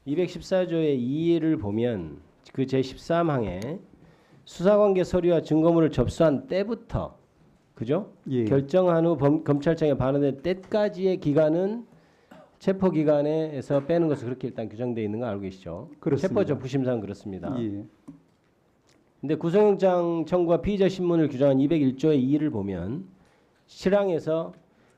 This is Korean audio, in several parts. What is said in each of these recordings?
214조의 2를 보면 그 제13항에 수사관계 서류와 증거물을 접수한 때부터 그죠? 예. 결정한 후 검찰청에 반환된 때까지의 기간은 체포 기간에서 빼는 것으로 그렇게 일단 규정되어 있는 거 알고 계시죠? 그렇습니다. 체포 접부심사는 그렇습니다. 예. 근데 구속영장 청구와 피의자 신문을 규정한 201조의 2를 보면 실항에서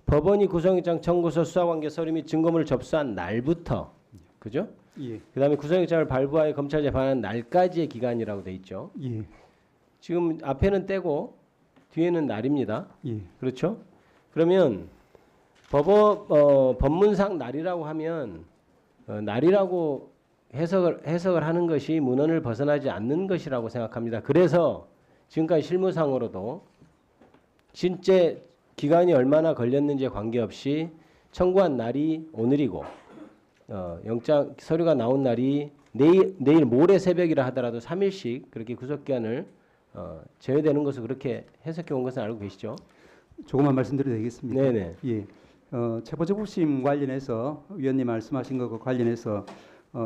법원이 구속영장 청구서 수사관계 서류 및 증거물을 접수한 날부터 그죠? 예. 그다음에 구속영장을 발부하여 검찰에 반환한 날까지의 기간이라고 돼 있죠. 예. 지금 앞에는 때고 뒤에는 날입니다. 예. 그렇죠? 그러면 법문상 날이라고 하면 날이라고 해석을 하는 것이 문헌을 벗어나지 않는 것이라고 생각합니다. 그래서 지금까지 실무상으로도 진짜 기간이 얼마나 걸렸는지에 관계없이 청구한 날이 오늘이고 영장 서류가 나온 날이 내일 모레 새벽이라 하더라도 3일씩 그렇게 구속기간을 제외되는 것을 그렇게 해석해 온 것은 알고 계시죠? 조금만 말씀드려도 되겠습니까? 네네. 예. 체포적부심 관련해서 위원님 말씀하신 것과 관련해서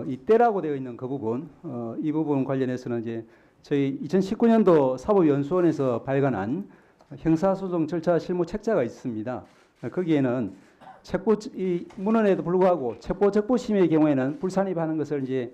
이 때라고 되어 있는 그 부분, 이 부분 관련해서는 이제 저희 2019년도 사법연수원에서 발간한 형사소송 절차 실무 책자가 있습니다. 거기에는 이 문헌에도 불구하고 체포적부심의 경우에는 불산입하는 것을 이제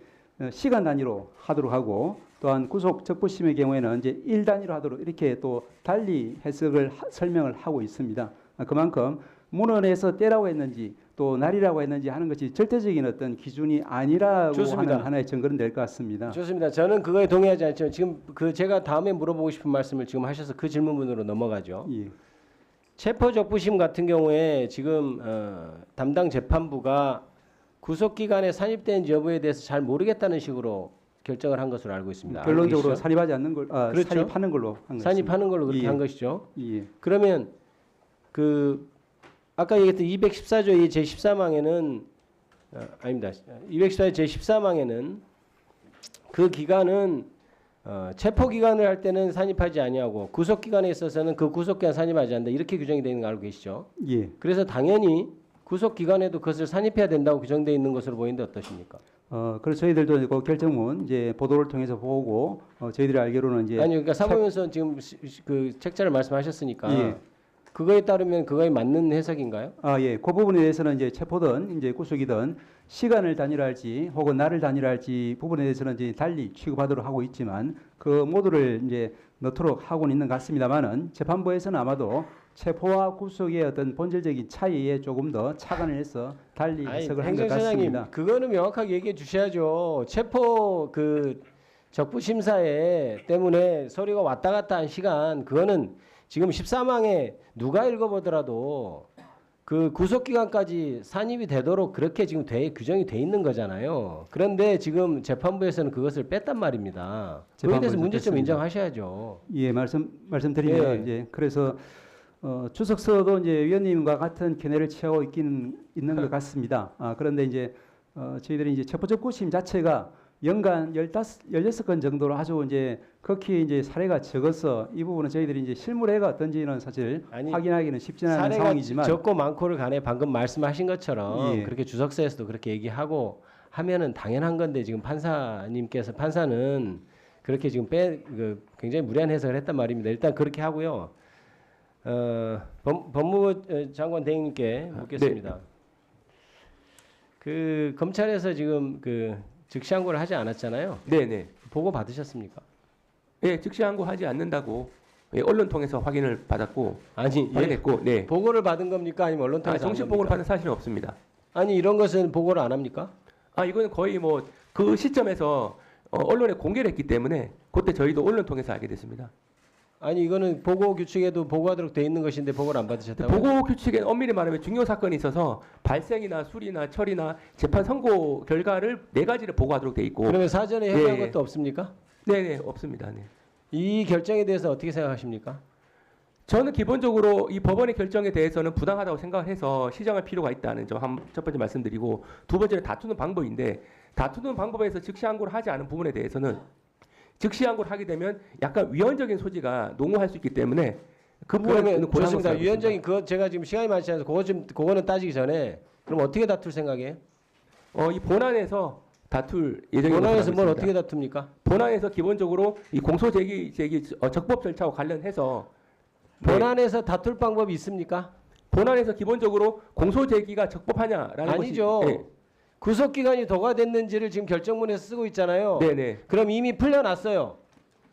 시간 단위로 하도록 하고 또한 구속 적부심의 경우에는 이제 일 단위로 하도록 이렇게 또 달리 해석을 설명을 하고 있습니다. 그만큼 문헌에서 때라고 했는지 또 날이라고 했는지 하는 것이 절대적인 어떤 기준이 아니라고 좋습니다. 하는 하나의 증거는 될 것 같습니다. 좋습니다. 저는 그거에 동의하지 않지만 지금 제가 다음에 물어보고 싶은 말씀을 지금 하셔서 그 질문으로 넘어가죠. 예. 체포적부심 같은 경우에 지금 담당 재판부가 구속기간에 산입된 여부에 대해서 잘 모르겠다는 식으로 결정을 한 것으로 알고 있습니다. 결론적으로 알고 계시죠? 산입하지 않는 걸, 그렇죠. 산입하는 걸로 한 산입하는 걸로 그렇게 예. 한 것이죠. 예. 그러면 아까 얘기했던 214조의 제13항에는 아닙니다. 214조 제13항에는 그 기간은 체포 기간을 할 때는 산입하지 아니하고 구속 기간에 있어서는 그 구속 기간 산입하지 않는다. 이렇게 규정이 되어 있는 거 알고 계시죠? 예. 그래서 당연히 구속 기간에도 그것을 산입해야 된다고 규정되어 있는 것으로 보이는데 어떠십니까? 그래서 저희들도 그 결정문 이제 보도를 통해서 보고 저희들이 알기로는 이제 아니 그러니까 사법연수원 지금 그 책자를 말씀하셨으니까 예. 그거에 따르면 그거에 맞는 해석인가요? 예. 그 부분에 대해서는 이제 체포든 이제 구속이든 시간을 단일화할지 혹은 날을 단일화할지 부분에 대해서는 이제 달리 취급하도록 하고 있지만 그 모두를 이제 넣도록 하고는 있는 것 같습니다만은 재판부에서는 아마도 체포와 구속의 어떤 본질적인 차이에 조금 더 착안을 해서 달리 해석을 한 것 행정처장님 같습니다. 그거는 명확하게 얘기해 주셔야죠. 체포 적부 심사에 때문에 서류가 왔다 갔다 한 시간 그거는 지금 13항에 누가 읽어보더라도 그 구속 기간까지 산입이 되도록 그렇게 지금 규정이 돼 있는 거잖아요. 그런데 지금 재판부에서는 그것을 뺐단 말입니다. 그에 대해서 문제점 뺐습니다. 인정하셔야죠. 예, 말씀드리면 예. 이제 그래서 주석서도 이제 위원님과 같은 견해를 취하고 있는 것 같습니다. 그런데 이제 저희들이 이제 체포적부심 자체가 연간 16건 정도로 아주 이제 극히 이제 사례가 적어서 이 부분은 저희들이 이제 실무례가 어떤지는 사실 확인하기는 쉽지는 않은 사례가 상황이지만 적고 많고를 간에 방금 말씀하신 것처럼 예. 그렇게 주석서에서도 그렇게 얘기하고 하면은 당연한 건데 지금 판사는 그렇게 지금 굉장히 무리한 해석을 했단 말입니다. 일단 그렇게 하고요. 법무부 장관 대행님께 묻겠습니다. 네. 그 검찰에서 지금 즉시항고를 하지 않았잖아요. 네네. 보고 받으셨습니까? 예, 즉시 항고하지 않는다고 언론 통해서 확인을 받았고 아니 확인했고, 네. 보고를 받은 겁니까? 아니면 언론 통해서 안 정식 겁니까? 보고를 받은 사실은 없습니다. 아니 이런 것은 보고를 안 합니까? 이거는 거의 뭐 그 시점에서 언론에 공개를 했기 때문에 그때 저희도 언론 통해서 알게 됐습니다. 아니 이거는 보고 규칙에도 보고하도록 돼 있는 것인데 보고를 안 받으셨다고요? 보고 규칙엔 엄밀히 말하면 중요 사건이 있어서 발생이나 수리나 처리나 재판 선고 결과를 4가지를 보고하도록 돼 있고. 그러면 사전에 협의한 예. 것도 없습니까? 네네, 없습니다. 네. 이 결정에 대해서 어떻게 생각하십니까? 저는 기본적으로 이 법원의 결정에 대해서는 부당하다고 생각을 해서 시정할 필요가 있다는 점 첫 번째 말씀드리고, 두 번째는 다투는 방법인데, 다투는 방법에서 즉시 항고를 하지 않은 부분에 대해서는 즉시 항고를 하게 되면 약간 위헌적인 소지가 농후할 수 있기 때문에 그 부분은 그러면 좋습니다. 위헌적인 그거 제가 지금 시간이 많지 않아서 그거는 따지기 전에 그럼 어떻게 다툴 생각이에요? 이 본안에서 다툴 예정이라고 본안에서 뭘 생각하고 어떻게 있습니다. 다툽니까? 본안에서 기본적으로 이 공소 제기 적법 절차와 관련해서 본안에서 다툴 방법이 있습니까? 본안에서 기본적으로 공소 제기가 적법하냐라는 아니죠. 것이 구속 기간이 도가 됐는지를 지금 결정문에서 쓰고 있잖아요. 네네. 그럼 이미 풀려났어요.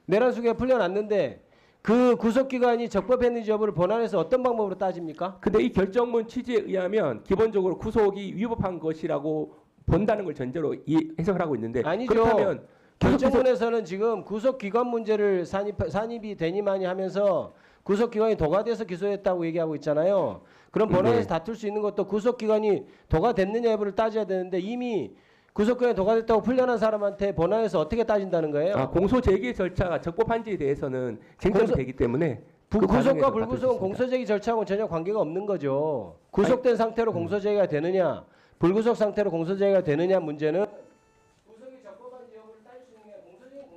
내란 수기가 풀려났는데 그 구속 기간이 적법했는지 여부를 본안에서 어떤 방법으로 따집니까? 근데 이 결정문 취지에 의하면 기본적으로 구속이 위법한 것이라고 본다는 걸 전제로 해석을 하고 있는데 아니죠. 그렇다면 결정문에서는 지금 구속 기간 문제를 산입이 되니마니 하면서 구속 기간이 도가 돼서 기소했다고 얘기하고 있잖아요. 그럼 본안에서 네. 다툴 수 있는 것도 구속 기간이 도가 됐느냐 여부를 따져야 되는데 이미 구속 기간이 도가 됐다고 풀려난 사람한테 본안에서 어떻게 따진다는 거예요? 공소 제기 절차가 적법한지에 대해서는 쟁점이 공소- 되기 때문에 그 구속과 과정에서 다툴 수 불구속은 있습니다. 공소제기 절차하고는 전혀 관계가 없는 거죠. 구속된 상태로 공소제기가 되느냐, 불구속 상태로 공소제기가 되느냐 문제는 구속이 적법한지 여부를 따질 수 있는 게 공소제기는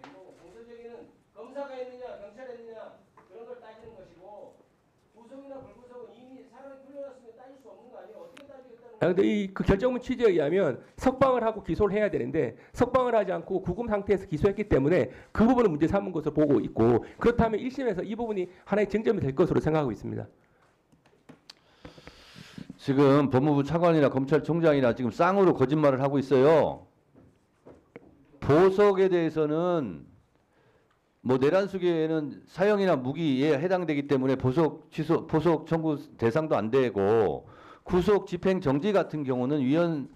되고 공소제기는 검사가 했느냐, 경찰이 했느냐 그런 걸 따지는 것이고 구속이나 불구속은 이미 사람이 풀려났으면 따질 수 없는 거 아니에요? 어떻게 따지겠다는 거예요? 근데 그 결정문 취지에 의하면 석방을 하고 기소를 해야 되는데 석방을 하지 않고 구금 상태에서 기소했기 때문에 그 부분은 문제 삼은 것으로 보고 있고 그렇다면 1심에서 이 부분이 하나의 쟁점이 될 것으로 생각하고 있습니다. 지금 법무부 차관이나 검찰총장이나 지금 쌍으로 거짓말을 하고 있어요. 보석에 대해서는 뭐 내란 수계에는 사형이나 무기에 해당되기 때문에 보석 청구 대상도 안 되고 구속 집행 정지 같은 경우는 위헌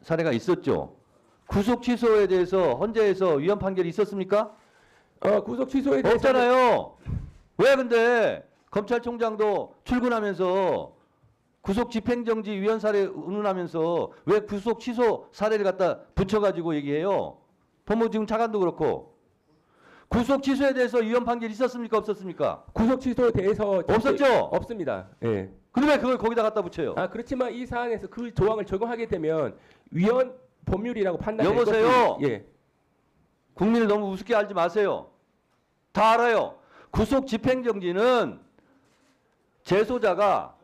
사례가 있었죠. 구속 취소에 대해서 헌재에서 위헌 판결이 있었습니까? 구속 취소에 대해서 없잖아요. 왜 근데 검찰총장도 출근하면서 구속 집행정지 위헌 사례 운운하면서 왜 구속 취소 사례를 갖다 붙여가지고 얘기해요? 법무부 지금 차관도 그렇고 구속 취소에 대해서 위헌 판결 있었습니까? 없었습니까? 구속 취소에 대해서 없었죠? 없습니다. 예. 그러면 그걸 거기다 갖다 붙여요. 그렇지만 이 사안에서 그 조항을 적용하게 되면 위헌 법률이라고 판단될 여보세요? 것이- 예. 국민을 너무 우습게 알지 마세요. 다 알아요. 구속 집행정지는 재소자가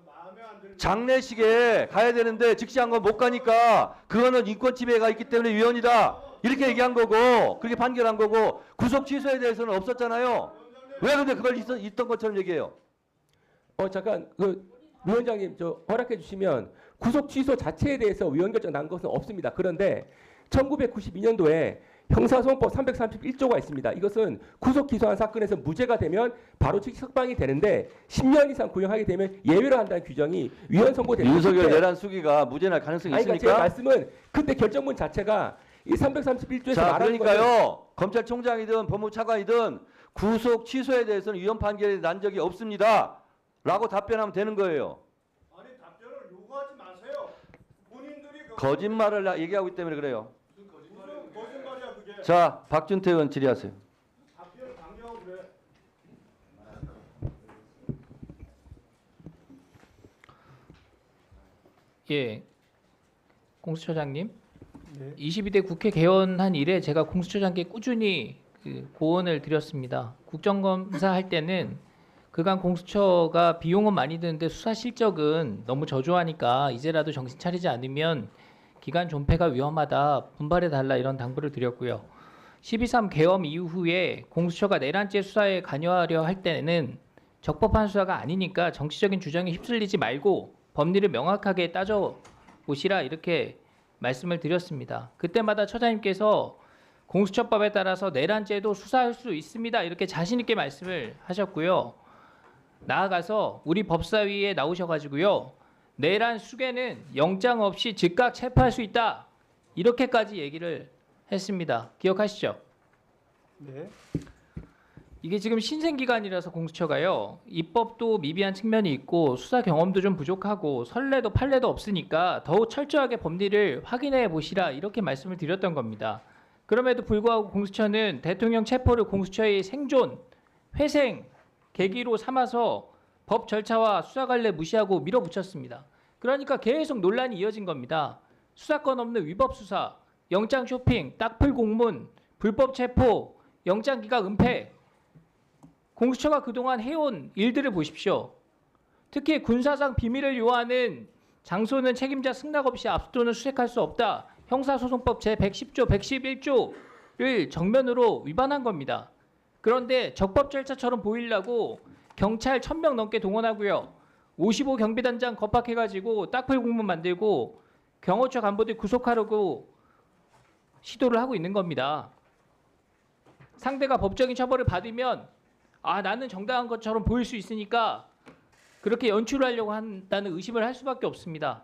장례식에 가야 되는데 즉시한 건 못 가니까 그거는 인권 침해가 있기 때문에 위헌이다. 이렇게 얘기한 거고 그렇게 판결한 거고 구속 취소에 대해서는 없었잖아요. 왜 근데 그걸 있던 것처럼 얘기해요? 잠깐 위원장님 허락해 주시면 구속 취소 자체에 대해서 위헌 결정 난 것은 없습니다. 그런데 1992년도에 형사소송법 331조가 있습니다. 이것은 구속 기소한 사건에서 무죄가 되면 바로 즉시 석방이 되는데 10년 이상 구형하게 되면 예외로 한다는 규정이 위헌 선고되는 윤석열 내란 수기가 무죄 날 가능성이 그러니까 제 있습니까? 말씀은 그때 결정문 자체가 이 331조에서 자, 말하는 그러니까요. 검찰총장이든 법무부 차관이든 구속 취소에 대해서는 위헌 판결이 난 적이 없습니다. 라고 답변하면 되는 거예요. 아니 답변을 요구하지 마세요. 본인들이 거짓말을 얘기하고 있기 때문에 그래요. 무슨 거짓말이야 그게. 자, 박준태 의원 질의하세요. 답변을 강요하고 그래. 예, 공수처장님, 22대 국회 개원한 이래 제가 공수처장께 꾸준히 고언을 드렸습니다. 국정감사 할 때는 그간 공수처가 비용은 많이 드는데 수사 실적은 너무 저조하니까 이제라도 정신 차리지 않으면 기간 존폐가 위험하다, 분발해달라 이런 당부를 드렸고요. 12.3 계엄 이후에 공수처가 내란죄 수사에 관여하려 할 때는 적법한 수사가 아니니까 정치적인 주장에 휩쓸리지 말고 법리를 명확하게 따져보시라 이렇게 말씀을 드렸습니다. 그때마다 처장님께서 공수처법에 따라서 내란죄도 수사할 수 있습니다. 이렇게 자신 있게 말씀을 하셨고요. 나아가서 우리 법사위에 나오셔가지고요. 내란 수괴는 영장 없이 즉각 체포할 수 있다. 이렇게까지 얘기를 했습니다. 기억하시죠? 네. 이게 지금 신생기관이라서 공수처가요. 입법도 미비한 측면이 있고 수사 경험도 좀 부족하고 선례도 판례도 없으니까 더욱 철저하게 법리를 확인해 보시라 이렇게 말씀을 드렸던 겁니다. 그럼에도 불구하고 공수처는 대통령 체포를 공수처의 생존, 회생, 계기로 삼아서 법 절차와 수사 관례 무시하고 밀어붙였습니다. 그러니까 계속 논란이 이어진 겁니다. 수사권 없는 위법 수사, 영장 쇼핑, 딱풀 공문, 불법 체포, 영장 기각 은폐. 공수처가 그동안 해온 일들을 보십시오. 특히 군사상 비밀을 요하는 장소는 책임자 승낙 없이 압수토는 수색할 수 없다. 형사소송법 제110조, 111조를 정면으로 위반한 겁니다. 그런데 적법 절차처럼 보이려고 경찰 1000명 넘게 동원하고요. 55 경비단장 겁박해가지고 딱풀 공문 만들고 경호처 간부들 구속하려고 시도를 하고 있는 겁니다. 상대가 법적인 처벌을 받으면 나는 정당한 것처럼 보일 수 있으니까 그렇게 연출하려고 한다는 의심을 할 수밖에 없습니다.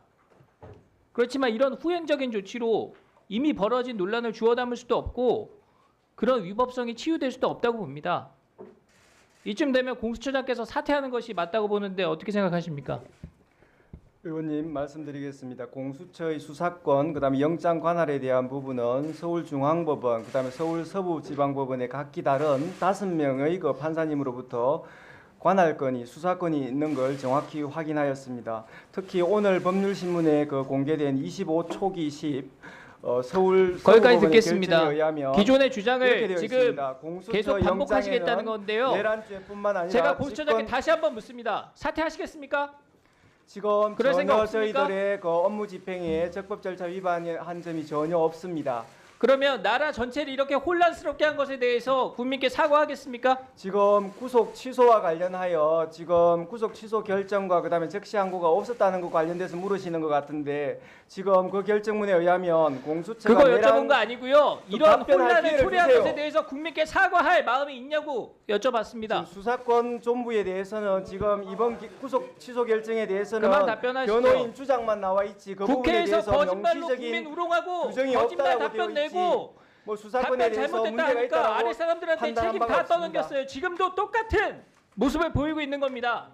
그렇지만 이런 후행적인 조치로 이미 벌어진 논란을 주워 담을 수도 없고 그런 위법성이 치유될 수도 없다고 봅니다. 이쯤 되면 공수처장께서 사퇴하는 것이 맞다고 보는데 어떻게 생각하십니까? 의원님 말씀드리겠습니다. 공수처의 수사권, 그다음에 영장 관할에 대한 부분은 서울중앙법원, 그다음에 서울서부지방법원의 각기 다른 5명의 그 판사님으로부터 관할권이 수사권이 있는 걸 정확히 확인하였습니다. 특히 오늘 법률신문에 그 공개된 25 초기 10 서울 거기까지 서부법원의 듣겠습니다. 결정에 의하면 기존의 이렇게 주장을 되어 지금 있습니다. 공수처 계속 반복하시겠다는 영장에는 건데요. 내란죄뿐만 아니라 제가 공수처장께 직권- 다시 한번 묻습니다. 사퇴하시겠습니까? 지금 그럴 생각 전혀 없습니까? 저희들의 그 업무 집행에 적법 절차 위반한 점이 전혀 없습니다. 그러면 나라 전체를 이렇게 혼란스럽게 한 것에 대해서 국민께 사과하겠습니까? 지금 구속 취소와 관련하여 지금 구속 취소 결정과 그다음에 적시 항고가 없었다는 것 관련돼서 물으시는 것 같은데 지금 그 결정문에 의하면 공수처가 그거 여쭤본 거 아니고요. 이런 답변할 혼란을 기회를 초래한 주세요. 것에 대해서 국민께 사과할 마음이 있냐고 여쭤봤습니다. 지금 수사권 존부에 대해서는 지금 이번 구속 취소 결정에 대해서는 그만 답변하시죠. 변호인 주장만 나와 있지 그 부분에 국회에서 대해서 거짓말로 명시적인 국민 우롱하고 규정이 거짓말 없다라고 답변 되어 있지. 내고 뭐 수사권에 답변 대해서 잘못됐다 문제가 하니까 있다고 아래 사람들한테 판단한 책임 바가 다 없습니다. 떠넘겼어요. 지금도 똑같은 모습을 보이고 있는 겁니다.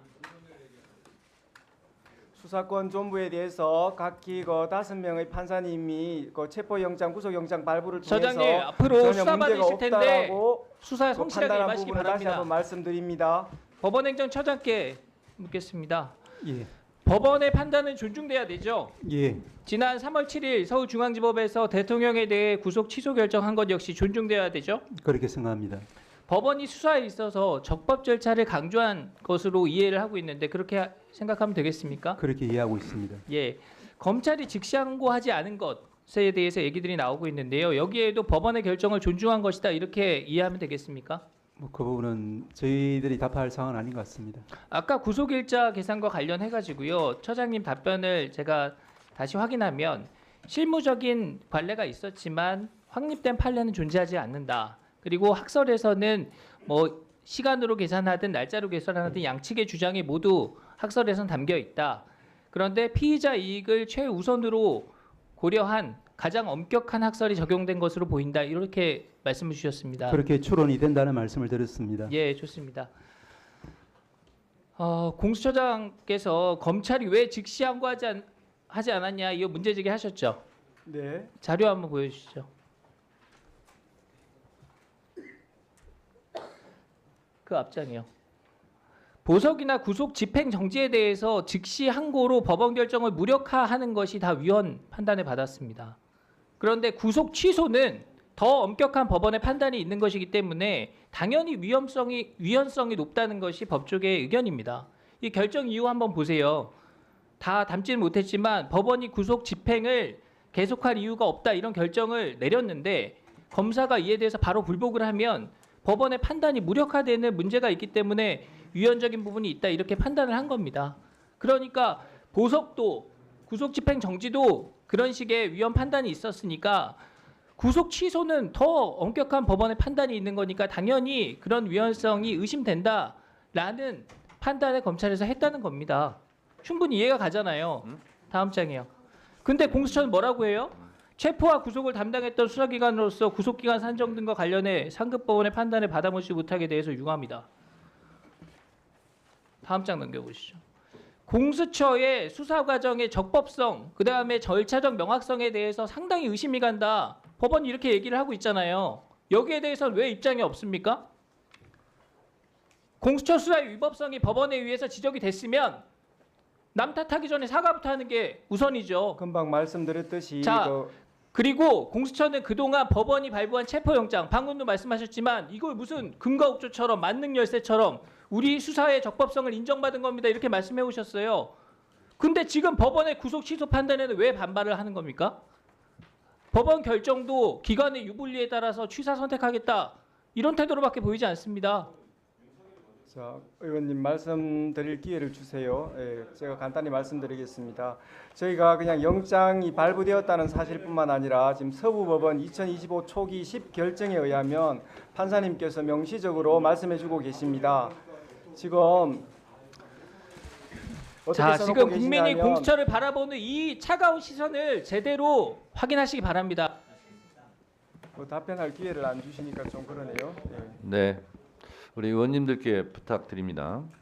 수사권 존부에 대해서 각기 그 5명의 판사님이 그 체포영장, 구속영장 발부를 통해서 저장님 앞으로 전혀 수사 문제가 받으실 텐데 없다라고 수사에 그 성실하게 판단한 임하시기 부분을 다시 바랍니다. 한번 말씀드립니다. 법원행정처장께 묻겠습니다. 예, 법원의 판단은 존중돼야 되죠. 예, 지난 3월 7일 서울중앙지법에서 대통령에 대해 구속 취소 결정한 것 역시 존중돼야 되죠. 그렇게 생각합니다. 법원이 수사에 있어서 적법 절차를 강조한 것으로 이해를 하고 있는데 그렇게 생각하면 되겠습니까? 그렇게 이해하고 있습니다. 예, 검찰이 즉시항고하지 않은 것에 대해서 얘기들이 나오고 있는데요. 여기에도 법원의 결정을 존중한 것이다 이렇게 이해하면 되겠습니까? 그 부분은 저희들이 답할 사항은 아닌 것 같습니다. 아까 구속일자 계산과 관련해 가지고요. 처장님 답변을 제가 다시 확인하면 실무적인 관례가 있었지만 확립된 판례는 존재하지 않는다. 그리고 학설에서는 뭐 시간으로 계산하든 날짜로 계산하든 양측의 주장이 모두 학설에선 담겨 있다. 그런데 피의자 이익을 최우선으로 고려한 가장 엄격한 학설이 적용된 것으로 보인다. 이렇게 말씀을 주셨습니다. 그렇게 추론이 된다는 말씀을 드렸습니다. 예, 좋습니다. 공수처장께서 검찰이 왜 즉시 항고하지 않았냐 이거 문제 제기하셨죠. 네. 자료 한번 보여주시죠. 그 앞장이요. 보석이나 구속 집행 정지에 대해서 즉시 항고로 법원 결정을 무력화하는 것이 다 위헌 판단을 받았습니다. 그런데 구속 취소는 더 엄격한 법원의 판단이 있는 것이기 때문에 당연히 위헌성이 높다는 것이 법조계의 의견입니다. 이 결정 이유 한번 보세요. 다 담지는 못했지만 법원이 구속 집행을 계속할 이유가 없다 이런 결정을 내렸는데 검사가 이에 대해서 바로 불복을 하면 법원의 판단이 무력화되는 문제가 있기 때문에 위헌적인 부분이 있다 이렇게 판단을 한 겁니다. 그러니까 보석도 구속 집행 정지도 그런 식의 위헌 판단이 있었으니까 구속 취소는 더 엄격한 법원의 판단이 있는 거니까 당연히 그런 위헌성이 의심된다라는 판단을 검찰에서 했다는 겁니다. 충분히 이해가 가잖아요. 다음 장이요. 근데 공수처는 뭐라고 해요? 체포와 구속을 담당했던 수사기관으로서 구속기간 산정 등과 관련해 상급법원의 판단을 받아보지 못하게 대해서 유감이다. 다음 장 넘겨보시죠. 공수처의 수사 과정의 적법성, 그 다음에 절차적 명확성에 대해서 상당히 의심이 간다. 법원이 이렇게 얘기를 하고 있잖아요. 여기에 대해서는 왜 입장이 없습니까? 공수처 수사의 위법성이 법원에 의해서 지적이 됐으면 남 탓하기 전에 사과부터 하는 게 우선이죠. 금방 말씀드렸듯이 자, 그리고 공수처는 그동안 법원이 발부한 체포영장, 방금도 말씀하셨지만 이걸 무슨 금가옥조처럼 만능 열쇠처럼 우리 수사의 적법성을 인정받은 겁니다. 이렇게 말씀해 오셨어요. 근데 지금 법원의 구속 취소 판단에는 왜 반발을 하는 겁니까? 법원 결정도 기관의 유불리에 따라서 취사 선택하겠다 이런 태도로밖에 보이지 않습니다. 자, 의원님 말씀드릴 기회를 주세요. 예, 제가 간단히 말씀드리겠습니다. 저희가 그냥 영장이 발부되었다는 사실뿐만 아니라 지금 서부법원 2025 초기 10결정에 의하면 판사님께서 명시적으로 말씀해주고 계십니다. 지금 어떻게 자, 써놓고 지금 국민이 계시냐면 공수처를 바라보는 이 차가운 시선을 제대로 확인하시기 바랍니다. 답변할 기회를 안 주시니까 좀 그러네요. 예. 네. 우리 의원님들께 부탁드립니다.